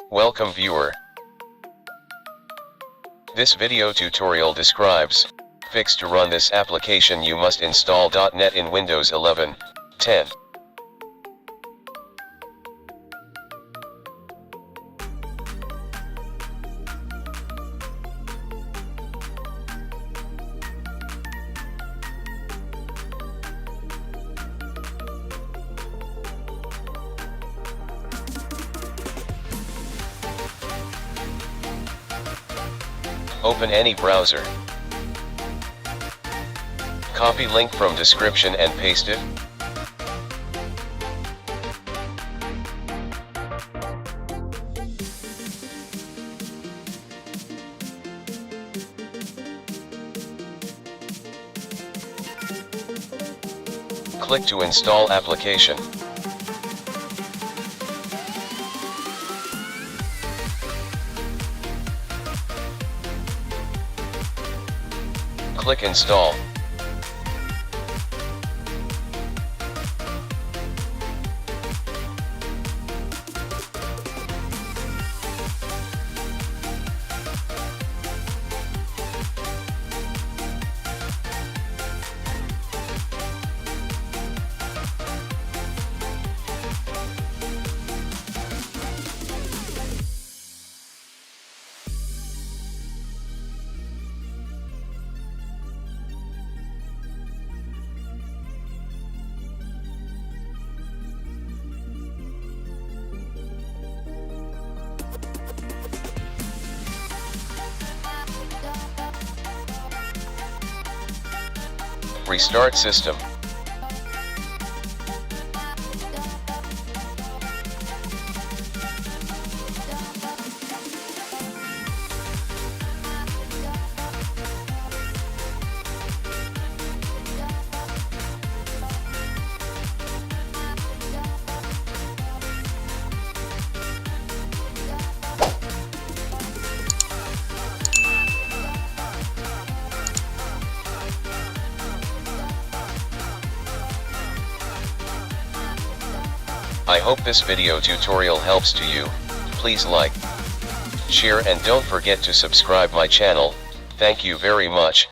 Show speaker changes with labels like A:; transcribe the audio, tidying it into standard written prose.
A: Welcome viewer. This video tutorial describes fix to run this application. You must install .NET in Windows 11, 10. Open any browser. Copy link from description and paste it. Click to install application. Click install. Restart system. I hope this video tutorial helps to you. Please like, share and don't forget to subscribe my channel. Thank you very much.